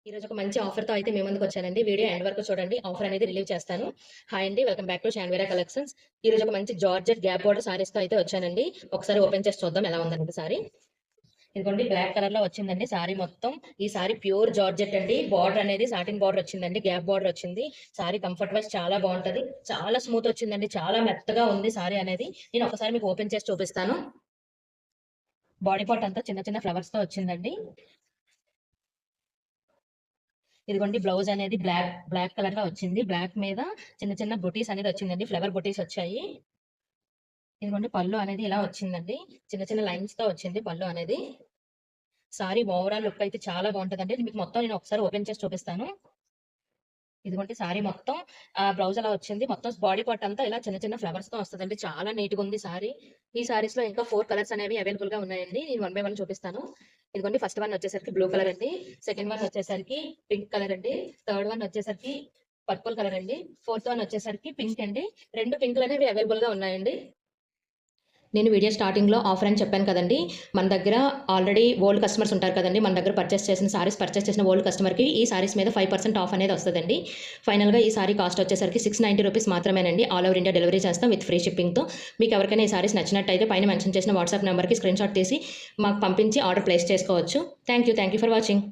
ఈరోజు ఒక మంచి ఆఫర్‌తో అయితే మీ ముందుకొచ్చానండి. వీడియో ఎండ్ వరకు చూడండి. ఆఫర్ అనేది రిలీవ్ చేస్తాను. హాయ్ అండి. Welcome back to Shanvera collections. ఈరోజు ఒక మంచి జార్జెట్ గ్యాప్ బోర్డర్ సారీస్‌తో అయితే వచ్చానండి. ఒకసారి ఓపెన్ చేసి చూద్దాం ఎలా ఉందనేది సారీ. ఇదిగోండి బ్లాక్ కలర్‌లో వచ్చిందండి సారీ మొత్తం. ఈ సారీ ప్యూర్ జార్జెట్ అండి. బోర్డర్ అనేది సాటిన్ బోర్డర్ వచ్చిందండి. గ్యాప్ బోర్డర్ వచ్చింది. సారీ కంఫర్ట్ వైస్ చాలా బావుంటది. చాలా స్మూత్ వచ్చిందండి. చాలా మెత్తగా ఉంది సారీ అనేది. నేను ఒకసారి మీకు ఓపెన్ చేసి చూపిస్తాను. బాడీ పార్ట్ అంతా చిన్న చిన్న ఫ్లవర్స్‌తో వచ్చిందండి. ఇదిగోండి బ్లౌజ్ అనేది బ్లాక్ కలర్ గా వచ్చింది. బ్లాక్ మీద చిన్న చిన్న బుటీస్ అనేది వచ్చిందండి. ఫ్లవర్ బుటీస్ వచ్చాయి. ఇదిగోండి పళ్ళు అనేది ఇలా వచ్చిందండి. చిన్న చిన్న లైన్స్ తో వచ్చింది పళ్ళు అనేది. సారీ ఓవరాల్ లుక్ అయితే చాలా బాగుంటదండి. మీకు మొత్తం నేను ఒకసారి ఓపెన్ చేసి చూపిస్తాను. ఇదిగోండి సారీ మొత్తం బ్లౌజ్ అలా వచ్చింది. మొత్తం బాడీ పార్ట్ అంతా ఇలా చిన్న చిన్న ఫ్లవర్స్ తో వస్తదండి. చాలా నీట్ గా ఉంది సారీ. ఈ సారీస్ లో ఇంకా 4 కలర్స్ అనేవి అవైలబుల్ గా ఉన్నాయండి. నేను వన్ బై వన్ చూపిస్తాను. ఇదిగోండి ఫస్ట్ వన్ వచ్చేసరికి బ్లూ కలర్ అండి. సెకండ్ వన్ వచ్చేసరికి పింక్ కలర్ అండి. థర్డ్ వన్ వచ్చేసరికి పర్పుల్ కలర్ అండి. ఫోర్త్ వన్ వచ్చేసరికి పింక్ అండి. 2 పింకులు అనేవి అవైలబుల్ గా ఉన్నాయండి. నేను వీడియో స్టార్టింగ్‌లో ఆఫర్ అని చెప్పాను కదండీ! మన దగ్గర ఆల్రెడీ ఓల్డ్ కస్టమర్స్ ఉంటారు కదండీ! మన దగ్గర పర్చేస్ చేసిన ఓల్డ్ కస్టమర్‌కి ఈ సారీస్ మీద 5% ఆఫ్ అనేది వస్తదండి. ఫైనల్‌గా ఈ సారీ కాస్ట్ వచ్చేసరికి రూ. 690 మాత్రమేనండి. ఆల్ ఓవర్ ఇండియా డెలివరీ చేస్తాం విత్ ఫ్రీ షిప్పింగ్‌తో. మీకు ఎవరికైనా ఈ సారీస్ నచ్చినట్టయితే పైన మెన్షన్ చేసిన వాట్సాప్ నంబర్‌కి స్క్రీన్‌షాట్ తీసి మాకు పంపించి ఆర్డర్ ప్లేస్ చేసుకోవచ్చు. Thank you for watching.